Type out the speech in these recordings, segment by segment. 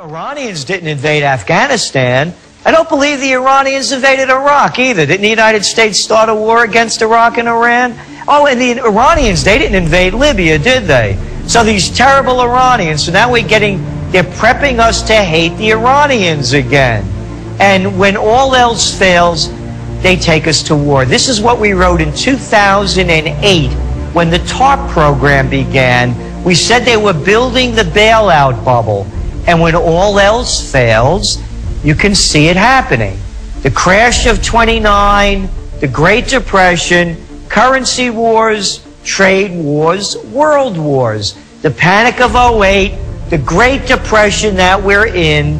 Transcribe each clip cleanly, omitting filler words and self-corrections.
Iranians didn't invade Afghanistan. I don't believe the Iranians invaded Iraq either. Didn't the United States start a war against Iraq and Iran? Oh, and the Iranians, they didn't invade Libya, did they? So these terrible Iranians, so now they're prepping us to hate the Iranians again. And when all else fails, they take us to war. This is what we wrote in 2008 when the TARP program began. We said they were building the bailout bubble. And when all else fails, you can see it happening. The crash of '29, the Great Depression, currency wars, trade wars, world wars, the panic of '08, the Great Depression that we're in,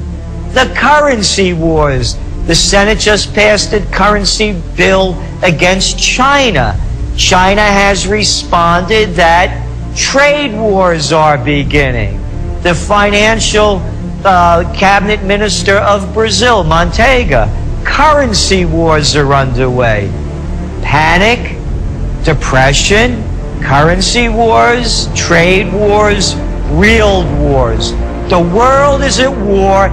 the currency wars. The Senate just passed a currency bill against China. China has responded that trade wars are beginning. The financial cabinet minister of Brazil, Manteiga, currency wars are underway. Panic, depression, currency wars, trade wars, real wars. The world is at war.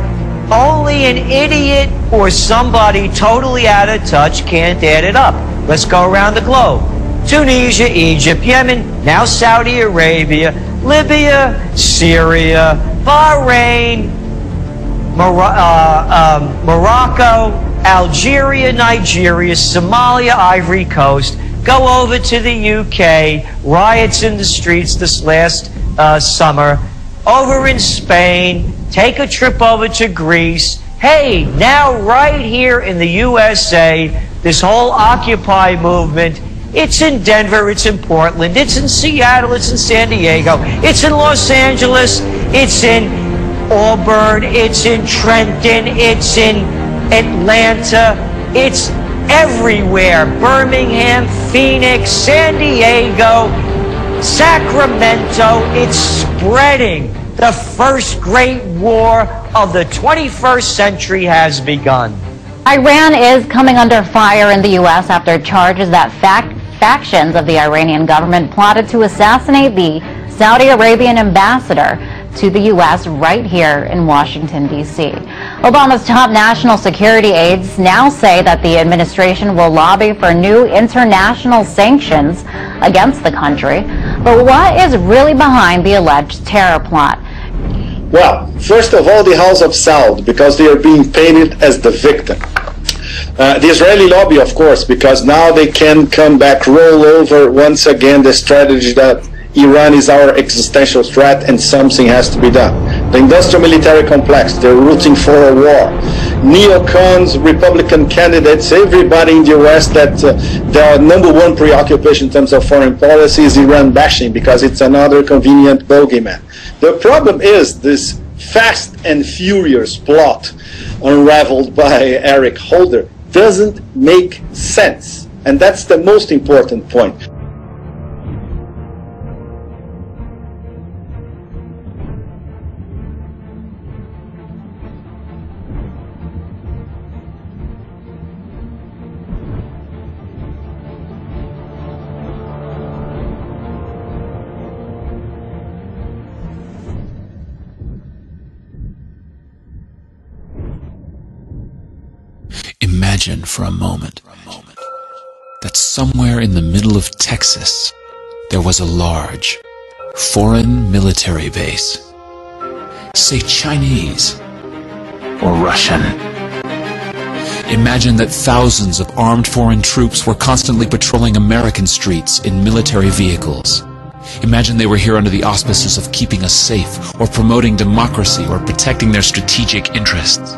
Only an idiot or somebody totally out of touch can't add it up. Let's go around the globe. Tunisia, Egypt, Yemen, now Saudi Arabia, Libya, Syria, Bahrain, Morocco, Algeria, Nigeria, Somalia, Ivory Coast. Go over to the UK, riots in the streets this last summer. Over in Spain, take a trip over to Greece. Hey, now right here in the USA, this whole Occupy movement, it's in Denver, it's in Portland, it's in Seattle, it's in San Diego, it's in Los Angeles, it's in Auburn, it's in Trenton, it's in Atlanta, it's everywhere. Birmingham, Phoenix, San Diego, Sacramento, it's spreading. The first great war of the 21st century has begun. Iran is coming under fire in the U.S. after charges that factions of the Iranian government plotted to assassinate the Saudi Arabian ambassador to the U.S. right here in Washington, D.C. Obama's top national security aides now say that the administration will lobby for new international sanctions against the country. But what is really behind the alleged terror plot? Well, first of all, the House of Saud, because they are being painted as the victim. The Israeli lobby, of course, because now they can come back, roll over once again the strategy that Iran is our existential threat and something has to be done. The industrial military complex, they're rooting for a war. Neocons, Republican candidates, everybody in the US that their number one preoccupation in terms of foreign policy is Iran bashing because it's another convenient bogeyman. The problem is this fast and furious plot unraveled by Eric Holder doesn't make sense. And that's the most important point. Imagine for a moment that somewhere in the middle of Texas there was a large foreign military base, say Chinese or Russian. Imagine that thousands of armed foreign troops were constantly patrolling American streets in military vehicles. Imagine they were here under the auspices of keeping us safe, or promoting democracy, or protecting their strategic interests.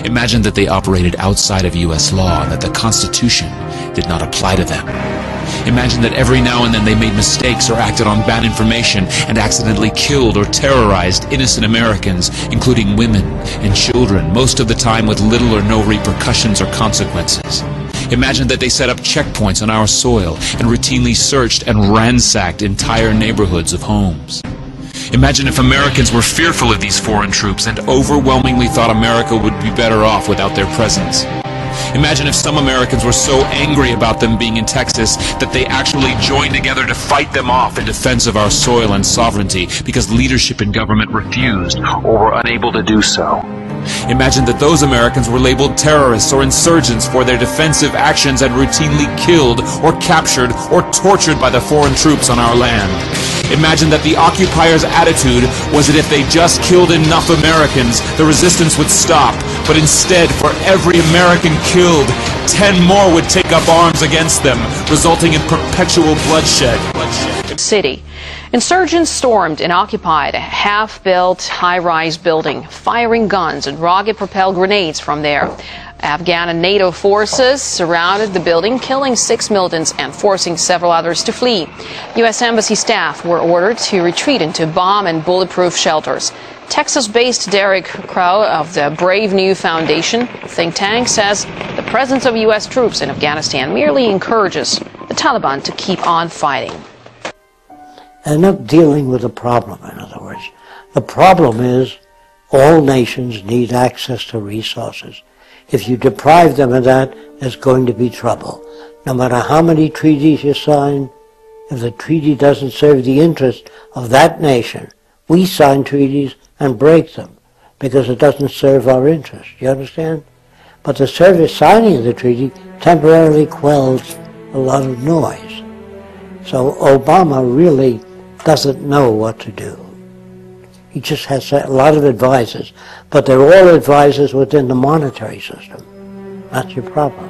Imagine that they operated outside of U.S. law and that the Constitution did not apply to them. Imagine that every now and then they made mistakes or acted on bad information and accidentally killed or terrorized innocent Americans, including women and children, most of the time with little or no repercussions or consequences. Imagine that they set up checkpoints on our soil and routinely searched and ransacked entire neighborhoods of homes. Imagine if Americans were fearful of these foreign troops and overwhelmingly thought America would be better off without their presence. Imagine if some Americans were so angry about them being in Texas that they actually joined together to fight them off in defense of our soil and sovereignty because leadership in government refused or were unable to do so. Imagine that those Americans were labeled terrorists or insurgents for their defensive actions and routinely killed or captured or tortured by the foreign troops on our land. Imagine that the occupiers' attitude was that if they just killed enough Americans, the resistance would stop. But instead, for every American killed, 10 more would take up arms against them, resulting in perpetual bloodshed. City. Insurgents stormed and occupied a half-built high-rise building, firing guns and rocket-propelled grenades from there. Afghan and NATO forces surrounded the building, killing 6 militants and forcing several others to flee. U.S. Embassy staff were ordered to retreat into bomb and bulletproof shelters. Texas-based Derek Crow of the Brave New Foundation think tank says the presence of U.S. troops in Afghanistan merely encourages the Taliban to keep on fighting. And not dealing with the problem, in other words. The problem is all nations need access to resources. If you deprive them of that, there's going to be trouble. No matter how many treaties you sign, if the treaty doesn't serve the interest of that nation, we sign treaties and break them because it doesn't serve our interest. You understand? But the signing of the treaty temporarily quells a lot of noise. So Obama really doesn't know what to do. He just has a lot of advisors, but they're all advisors within the monetary system. That's your problem.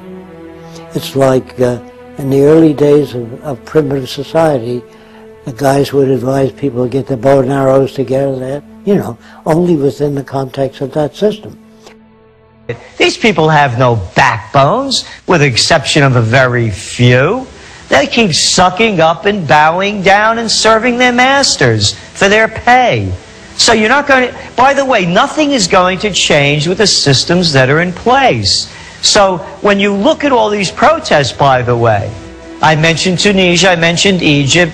It's like in the early days of primitive society, the guys would advise people to get their bow and arrows together, only within the context of that system. These people have no backbones, with the exception of a very few. They keep sucking up and bowing down and serving their masters for their pay. So you're not going to, by the way, nothing is going to change with the systems that are in place. So when you look at all these protests, by the way, I mentioned Tunisia, I mentioned Egypt.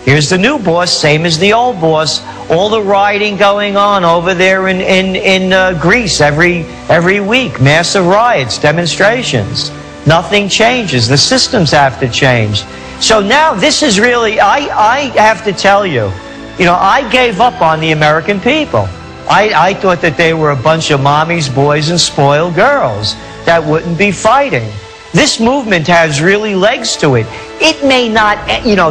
Here's the new boss, same as the old boss. All the rioting going on over there in Greece every week, massive riots, demonstrations. Nothing changes. The systems have to change. So now this is really, I have to tell you, I gave up on the American people. I thought that they were a bunch of mommies, boys, and spoiled girls that wouldn't be fighting. This movement has really legs to it. It may not,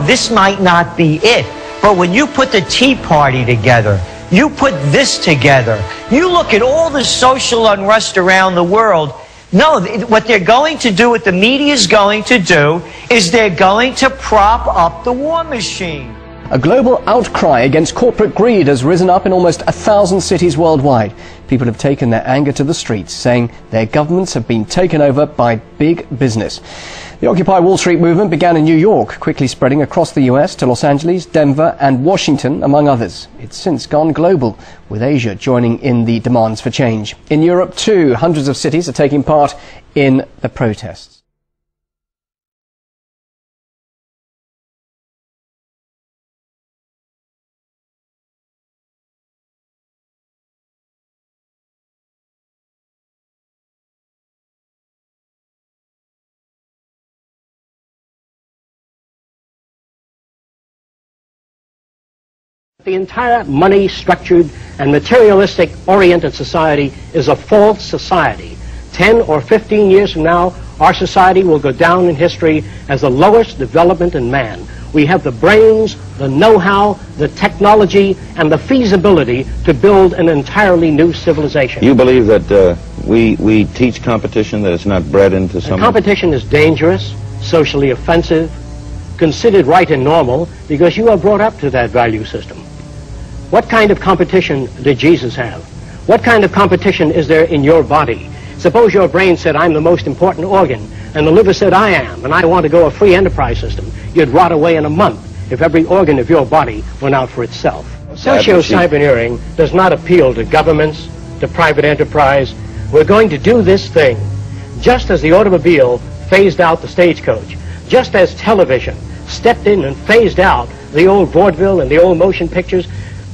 this might not be it. But when you put the Tea Party together, you put this together, you look at all the social unrest around the world. No, what they're going to do, what the media is going to do, is they're going to prop up the war machine. A global outcry against corporate greed has risen up in almost 1,000 cities worldwide. People have taken their anger to the streets, saying their governments have been taken over by big business. The Occupy Wall Street movement began in New York, quickly spreading across the US to Los Angeles, Denver and Washington, among others. It's since gone global, with Asia joining in the demands for change. In Europe too, hundreds of cities are taking part in the protests. The entire money-structured and materialistic-oriented society is a false society. 10 or 15 years from now, our society will go down in history as the lowest development in man. We have the brains, the know-how, the technology, and the feasibility to build an entirely new civilization. You believe that we teach competition, that it's not bred into some... Competition is dangerous, socially offensive, considered right and normal, because you are brought up to that value system. What kind of competition did Jesus have? What kind of competition is there in your body? Suppose your brain said, I'm the most important organ, and the liver said, I am, and I want to go a free enterprise system. You'd rot away in a month if every organ of your body went out for itself. Socio-cyberneering does not appeal to governments, to private enterprise. We're going to do this thing just as the automobile phased out the stagecoach, just as television stepped in and phased out the old vaudeville and the old motion pictures.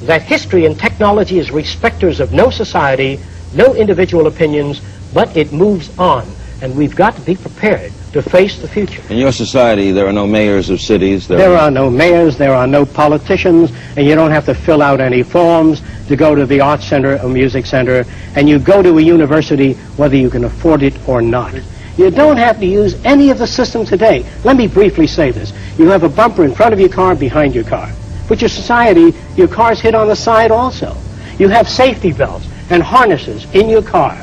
That history and technology is respecters of no society, no individual opinions, but it moves on. And we've got to be prepared to face the future. In your society, there are no mayors of cities. There are no mayors, there are no politicians, and you don't have to fill out any forms to go to the art center or music center, and you go to a university whether you can afford it or not. You don't have to use any of the systems today. Let me briefly say this. You have a bumper in front of your car, behind your car. But your society, your car's hit on the side also. You have safety belts and harnesses in your car.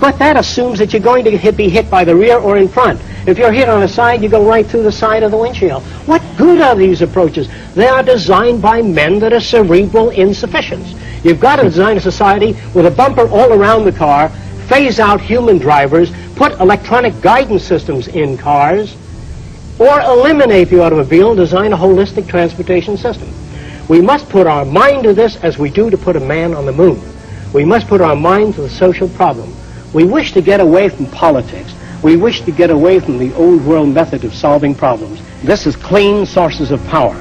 But that assumes that you're going to be hit by the rear or in front. If you're hit on the side, you go right through the side of the windshield. What good are these approaches? They are designed by men that are cerebral insufficients. You've got to design a society with a bumper all around the car, phase out human drivers, put electronic guidance systems in cars, or eliminate the automobile and design a holistic transportation system. We must put our mind to this as we do to put a man on the moon. We must put our mind to the social problem. We wish to get away from politics. We wish to get away from the old world method of solving problems. This is clean sources of power.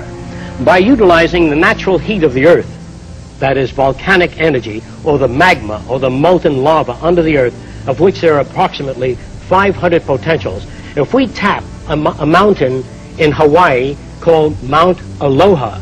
By utilizing the natural heat of the earth, that is volcanic energy, or the magma, or the molten lava under the earth, of which there are approximately 500 potentials. If we tap a mountain in Hawaii called Mount Aloha,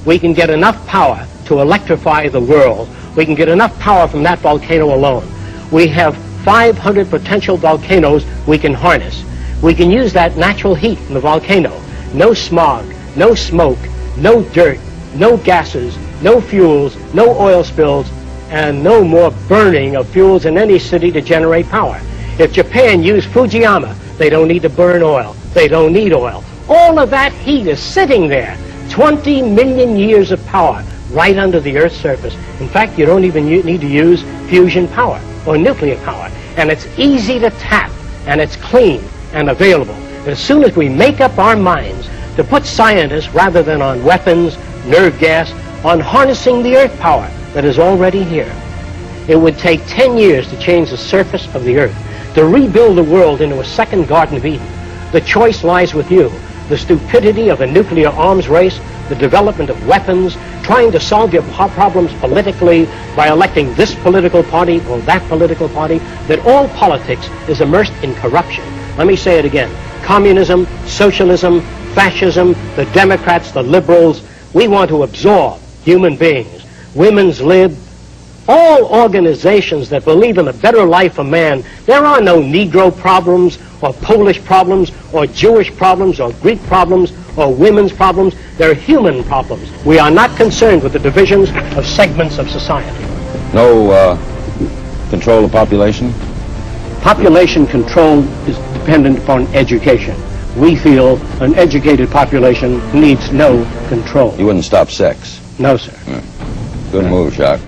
we can get enough power to electrify the world. We can get enough power from that volcano alone. We have 500 potential volcanoes we can harness. We can use that natural heat from the volcano. No smog, no smoke, no dirt, no gases, no fuels, no oil spills, and no more burning of fuels in any city to generate power. If Japan used Fujiyama, they don't need to burn oil. They don't need oil. All of that heat is sitting there. 20 million years of power right under the Earth's surface. In fact, you don't even need to use fusion power or nuclear power. And it's easy to tap, and it's clean and available. As soon as we make up our minds to put scientists, rather than on weapons, nerve gas, on harnessing the earth power that is already here. It would take 10 years to change the surface of the earth, to rebuild the world into a second Garden of Eden. The choice lies with you. The stupidity of a nuclear arms race, the development of weapons, trying to solve your problems politically by electing this political party or that political party, that all politics is immersed in corruption. Let me say it again. Communism, socialism, fascism, the Democrats, the liberals, we want to absorb human beings. Women's lib, all organizations that believe in a better life for man. There are no Negro problems or Polish problems or Jewish problems or Greek problems or women's problems. They're human problems. We are not concerned with the divisions of segments of society. No control of population? Population control is dependent upon education. We feel an educated population needs no control. You wouldn't stop sex? No, sir. Good move, Jacques.